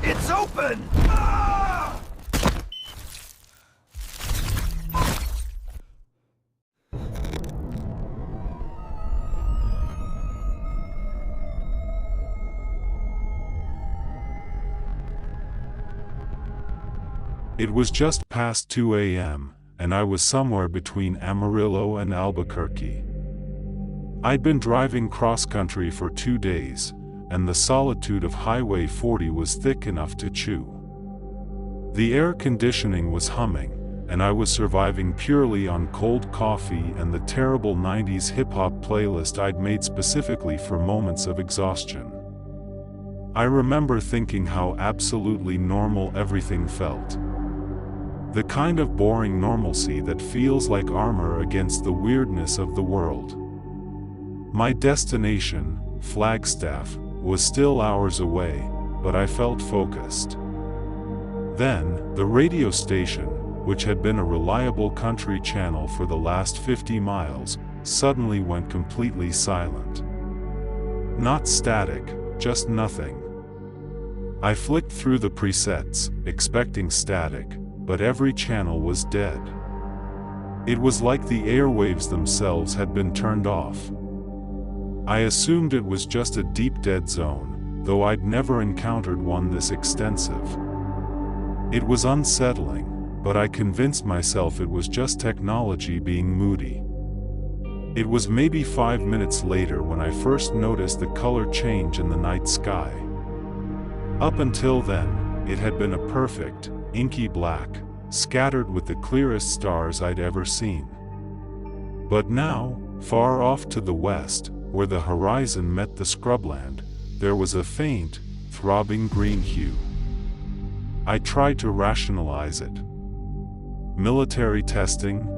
It's open! Ah! It was just past 2 a.m., and I was somewhere between Amarillo and Albuquerque. I'd been driving cross-country for 2 days, and the solitude of Highway 40 was thick enough to chew. The air conditioning was humming, and I was surviving purely on cold coffee and the terrible 90s hip-hop playlist I'd made specifically for moments of exhaustion. I remember thinking how absolutely normal everything felt. The kind of boring normalcy that feels like armor against the weirdness of the world. My destination, Flagstaff, was still hours away, but I felt focused. Then, the radio station, which had been a reliable country channel for the last 50 miles, suddenly went completely silent. Not static, just nothing. I flicked through the presets, expecting static, but every channel was dead. It was like the airwaves themselves had been turned off. I assumed it was just a deep dead zone, though I'd never encountered one this extensive. It was unsettling, but I convinced myself it was just technology being moody. It was maybe 5 minutes later when I first noticed the color change in the night sky. Up until then, it had been a perfect, inky black, scattered with the clearest stars I'd ever seen. But now, far off to the west, where the horizon met the scrubland, there was a faint, throbbing green hue. I tried to rationalize it. Military testing?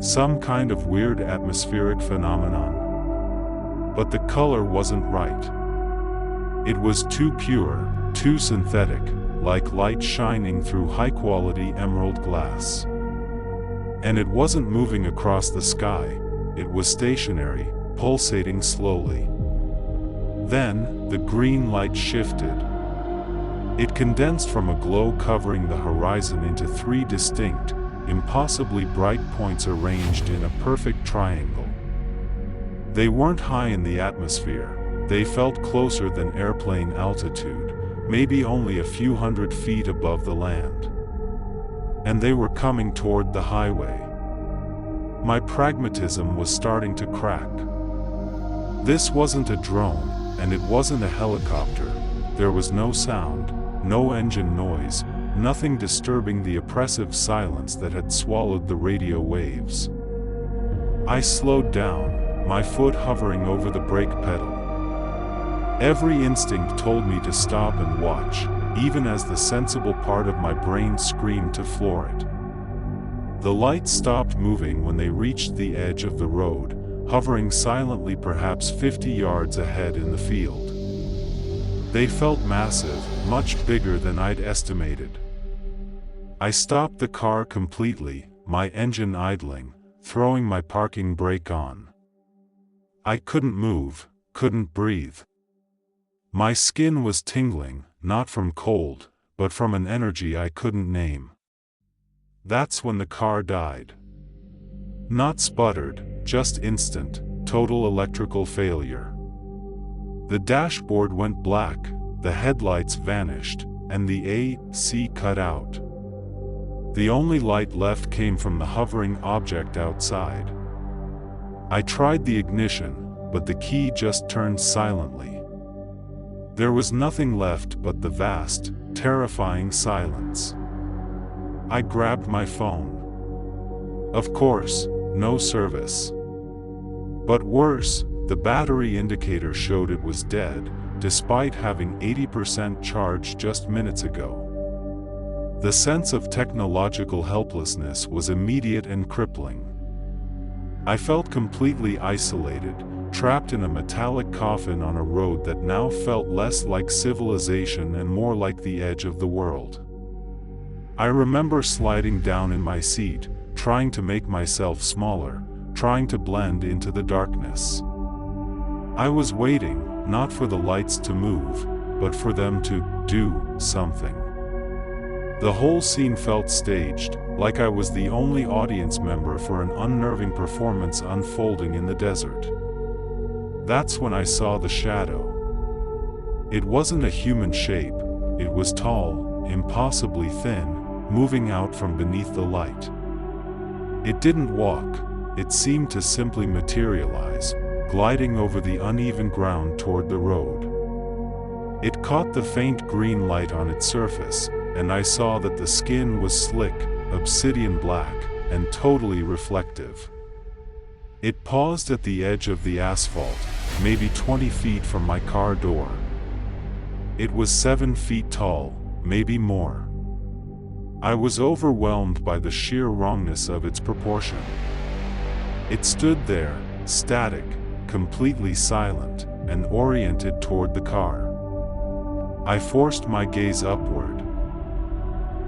Some kind of weird atmospheric phenomenon? But the color wasn't right. It was too pure, too synthetic, like light shining through high-quality emerald glass. And it wasn't moving across the sky, it was stationary, pulsating slowly. Then, the green light shifted. It condensed from a glow covering the horizon into 3 distinct, impossibly bright points arranged in a perfect triangle. They weren't high in the atmosphere, they felt closer than airplane altitude, maybe only a few hundred feet above the land. And they were coming toward the highway. My pragmatism was starting to crack. This wasn't a drone, and it wasn't a helicopter. There was no sound, no engine noise, nothing disturbing the oppressive silence that had swallowed the radio waves. I slowed down, my foot hovering over the brake pedal. Every instinct told me to stop and watch, even as the sensible part of my brain screamed to floor it. The lights stopped moving when they reached the edge of the road, hovering silently perhaps 50 yards ahead in the field. They felt massive, much bigger than I'd estimated. I stopped the car completely, my engine idling, throwing my parking brake on. I couldn't move, couldn't breathe. My skin was tingling, not from cold, but from an energy I couldn't name. That's when the car died. Not sputtered, just instant, total electrical failure. The dashboard went black, the headlights vanished, and the AC cut out. The only light left came from the hovering object outside. I tried the ignition, but the key just turned silently. There was nothing left but the vast, terrifying silence. I grabbed my phone. Of course, no service. But worse, the battery indicator showed it was dead, despite having 80% charge just minutes ago. The sense of technological helplessness was immediate and crippling. I felt completely isolated, trapped in a metallic coffin on a road that now felt less like civilization and more like the edge of the world. I remember sliding down in my seat, trying to make myself smaller, trying to blend into the darkness. I was waiting, not for the lights to move, but for them to do something. The whole scene felt staged, like I was the only audience member for an unnerving performance unfolding in the desert. That's when I saw the shadow. It wasn't a human shape, it was tall, impossibly thin, moving out from beneath the light. It didn't walk, it seemed to simply materialize, gliding over the uneven ground toward the road. It caught the faint green light on its surface, and I saw that the skin was slick, obsidian black, and totally reflective. It paused at the edge of the asphalt, maybe 20 feet from my car door. It was 7 feet tall, maybe more. I was overwhelmed by the sheer wrongness of its proportion. It stood there, static, completely silent, and oriented toward the car. I forced my gaze upward,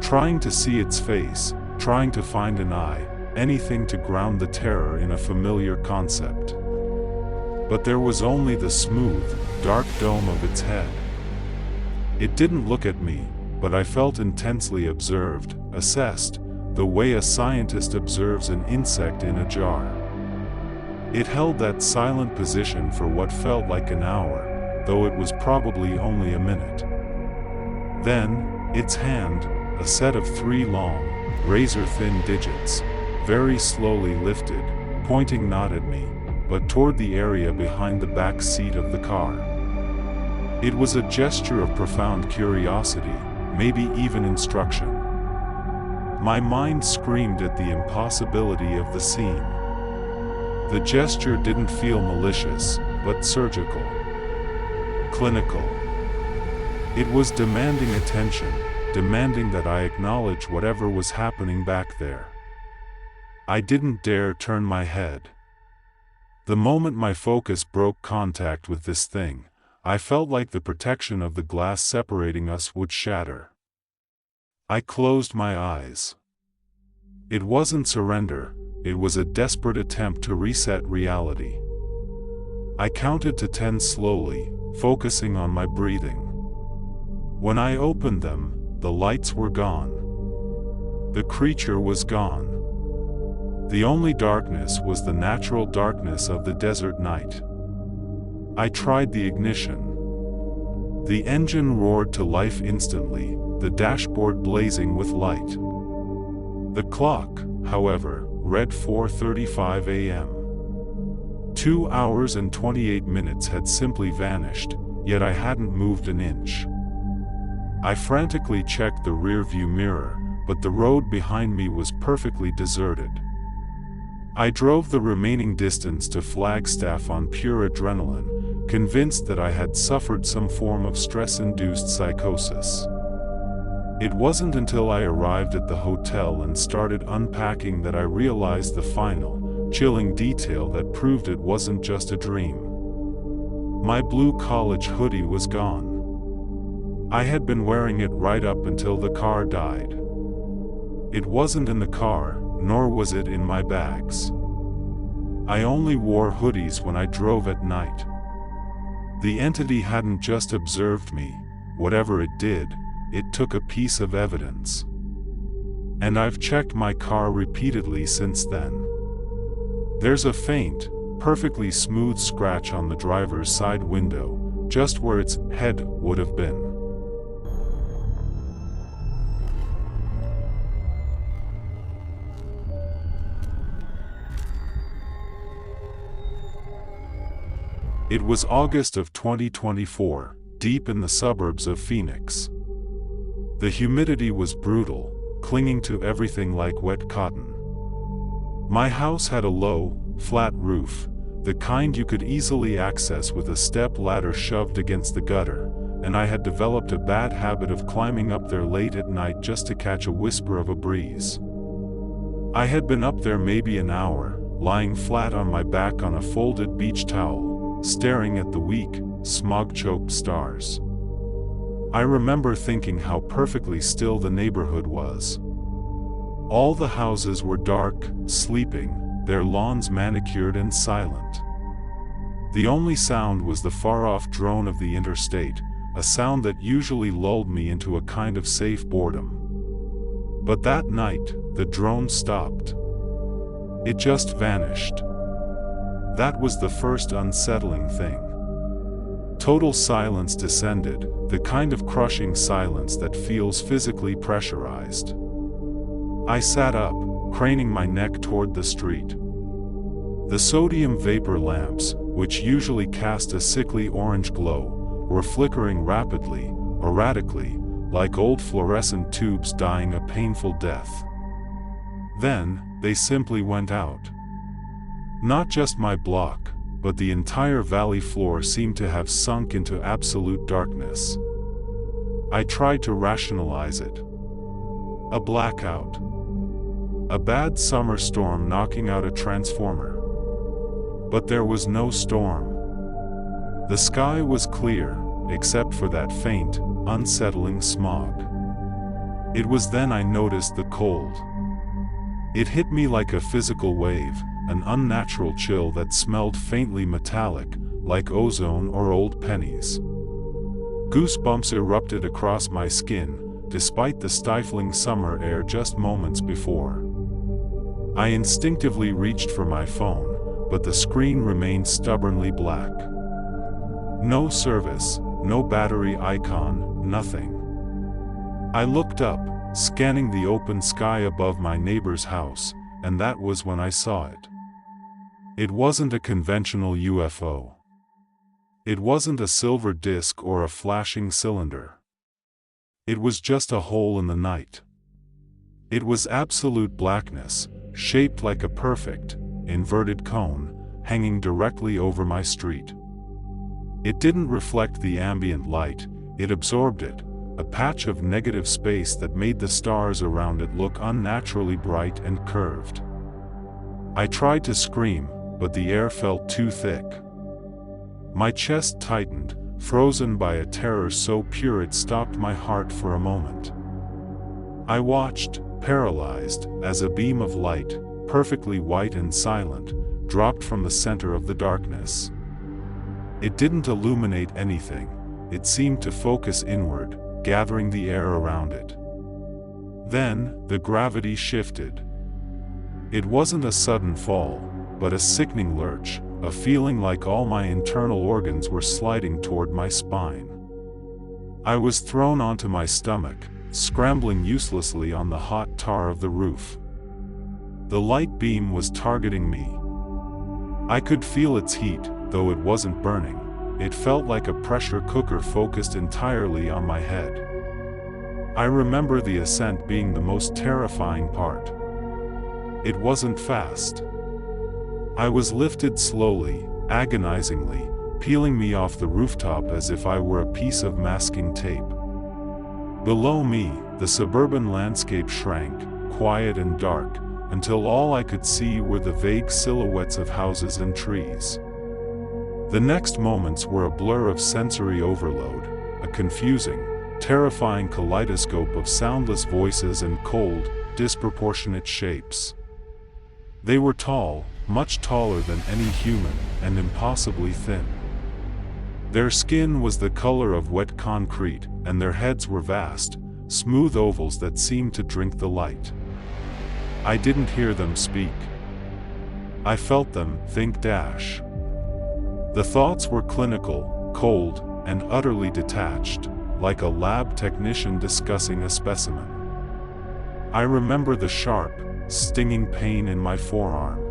trying to see its face, trying to find an eye, anything to ground the terror in a familiar concept. But there was only the smooth, dark dome of its head. It didn't look at me, but I felt intensely observed, assessed, the way a scientist observes an insect in a jar. It held that silent position for what felt like an hour, though it was probably only a minute. Then, its hand, a set of 3 long, razor-thin digits, very slowly lifted, pointing not at me, but toward the area behind the back seat of the car. It was a gesture of profound curiosity, maybe even instruction. My mind screamed at the impossibility of the scene. The gesture didn't feel malicious, but surgical, clinical. It was demanding attention, demanding that I acknowledge whatever was happening back there. I didn't dare turn my head. The moment my focus broke contact with this thing, I felt like the protection of the glass separating us would shatter. I closed my eyes. It wasn't surrender, it was a desperate attempt to reset reality. I counted to 10 slowly, focusing on my breathing. When I opened them, the lights were gone. The creature was gone. The only darkness was the natural darkness of the desert night. I tried the ignition. The engine roared to life instantly, the dashboard blazing with light. The clock, however, read 4:35 a.m. 2 hours and 28 minutes had simply vanished, yet I hadn't moved an inch. I frantically checked the rear-view mirror, but the road behind me was perfectly deserted. I drove the remaining distance to Flagstaff on pure adrenaline, convinced that I had suffered some form of stress-induced psychosis. It wasn't until I arrived at the hotel and started unpacking that I realized the final, chilling detail that proved it wasn't just a dream. My blue college hoodie was gone. I had been wearing it right up until the car died. It wasn't in the car, nor was it in my bags. I only wore hoodies when I drove at night. The entity hadn't just observed me, whatever it did, it took a piece of evidence. And I've checked my car repeatedly since then. There's a faint, perfectly smooth scratch on the driver's side window, just where its head would have been. It was August of 2024, deep in the suburbs of Phoenix. The humidity was brutal, clinging to everything like wet cotton. My house had a low, flat roof, the kind you could easily access with a step ladder shoved against the gutter, and I had developed a bad habit of climbing up there late at night just to catch a whisper of a breeze. I had been up there maybe an hour, lying flat on my back on a folded beach towel, staring at the weak, smog-choked stars. I remember thinking how perfectly still the neighborhood was. All the houses were dark, sleeping, their lawns manicured and silent. The only sound was the far-off drone of the interstate, a sound that usually lulled me into a kind of safe boredom. But that night, the drone stopped. It just vanished. That was the first unsettling thing. Total silence descended, the kind of crushing silence that feels physically pressurized. I sat up, craning my neck toward the street. The sodium vapor lamps, which usually cast a sickly orange glow, were flickering rapidly, erratically, like old fluorescent tubes dying a painful death. Then, they simply went out. Not just my block, but the entire valley floor seemed to have sunk into absolute darkness. I tried to rationalize it. A blackout. A bad summer storm knocking out a transformer. But there was no storm. The sky was clear, except for that faint, unsettling smog. It was then I noticed the cold. It hit me like a physical wave, an unnatural chill that smelled faintly metallic, like ozone or old pennies. Goosebumps erupted across my skin, despite the stifling summer air just moments before. I instinctively reached for my phone, but the screen remained stubbornly black. No service, no battery icon, nothing. I looked up, scanning the open sky above my neighbor's house, and that was when I saw it. It wasn't a conventional UFO. It wasn't a silver disc or a flashing cylinder. It was just a hole in the night. It was absolute blackness, shaped like a perfect, inverted cone, hanging directly over my street. It didn't reflect the ambient light, it absorbed it, a patch of negative space that made the stars around it look unnaturally bright and curved. I tried to scream, but the air felt too thick. My chest tightened, frozen by a terror so pure it stopped my heart for a moment. I watched, paralyzed, as a beam of light, perfectly white and silent, dropped from the center of the darkness. It didn't illuminate anything, it seemed to focus inward, gathering the air around it. Then, the gravity shifted. It wasn't a sudden fall, but a sickening lurch, a feeling like all my internal organs were sliding toward my spine. I was thrown onto my stomach, scrambling uselessly on the hot tar of the roof. The light beam was targeting me. I could feel its heat, though it wasn't burning. It felt like a pressure cooker focused entirely on my head. I remember the ascent being the most terrifying part. It wasn't fast. I was lifted slowly, agonizingly, peeling me off the rooftop as if I were a piece of masking tape. Below me, the suburban landscape shrank, quiet and dark, until all I could see were the vague silhouettes of houses and trees. The next moments were a blur of sensory overload, a confusing, terrifying kaleidoscope of soundless voices and cold, disproportionate shapes. They were tall, much taller than any human, and impossibly thin. Their skin was the color of wet concrete, and their heads were vast, smooth ovals that seemed to drink the light. I didn't hear them speak. I felt them think. The thoughts were clinical, cold, and utterly detached, like a lab technician discussing a specimen. I remember the sharp, stinging pain in my forearm.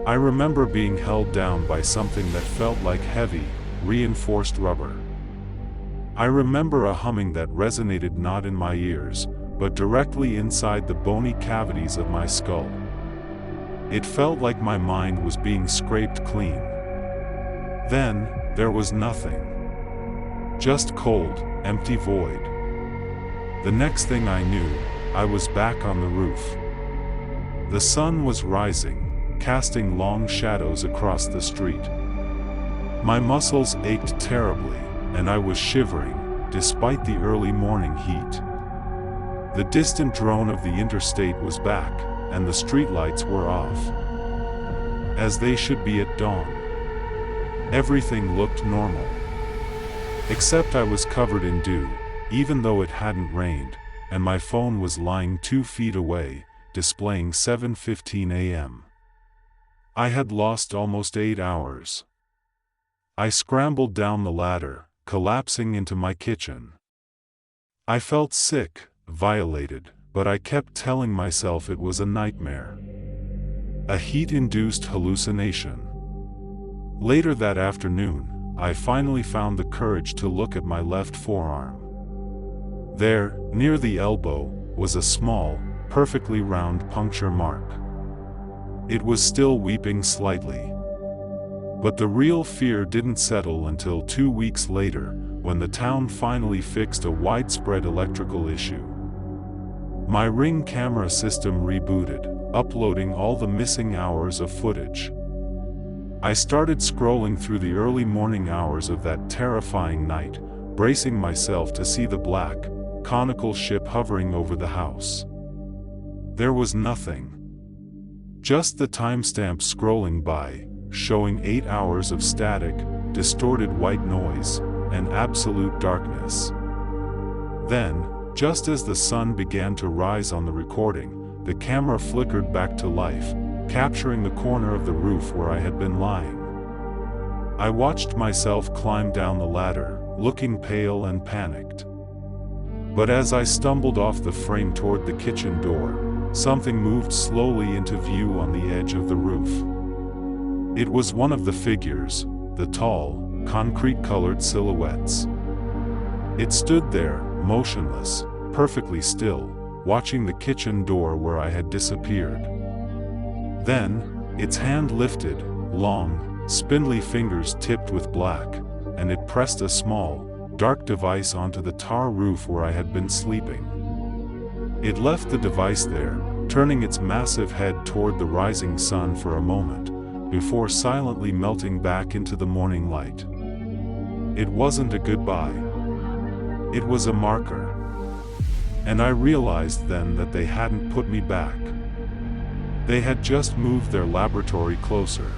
I remember being held down by something that felt like heavy, reinforced rubber. I remember a humming that resonated not in my ears, but directly inside the bony cavities of my skull. It felt like my mind was being scraped clean. Then, there was nothing. Just cold, empty void. The next thing I knew, I was back on the roof. The sun was rising, casting long shadows across the street. My muscles ached terribly, and I was shivering, despite the early morning heat. The distant drone of the interstate was back, and the streetlights were off. As they should be at dawn. Everything looked normal. Except I was covered in dew, even though it hadn't rained, and my phone was lying 2 feet away, displaying 7:15 a.m. I had lost almost 8 hours. I scrambled down the ladder, collapsing into my kitchen. I felt sick, violated, but I kept telling myself it was a nightmare. A heat-induced hallucination. Later that afternoon, I finally found the courage to look at my left forearm. There, near the elbow, was a small, perfectly round puncture mark. It was still weeping slightly. But the real fear didn't settle until 2 weeks later, when the town finally fixed a widespread electrical issue. My Ring camera system rebooted, uploading all the missing hours of footage. I started scrolling through the early morning hours of that terrifying night, bracing myself to see the black, conical ship hovering over the house. There was nothing. Just the timestamp scrolling by, showing 8 hours of static, distorted white noise, and absolute darkness. Then, just as the sun began to rise on the recording, the camera flickered back to life, capturing the corner of the roof where I had been lying. I watched myself climb down the ladder, looking pale and panicked. But as I stumbled off the frame toward the kitchen door, something moved slowly into view on the edge of the roof. It was one of the figures, the tall, concrete-colored silhouettes. It stood there, motionless, perfectly still, watching the kitchen door where I had disappeared. Then, its hand lifted, long, spindly fingers tipped with black, and it pressed a small, dark device onto the tar roof where I had been sleeping. It left the device there, turning its massive head toward the rising sun for a moment, before silently melting back into the morning light. It wasn't a goodbye. It was a marker. And I realized then that they hadn't put me back. They had just moved their laboratory closer.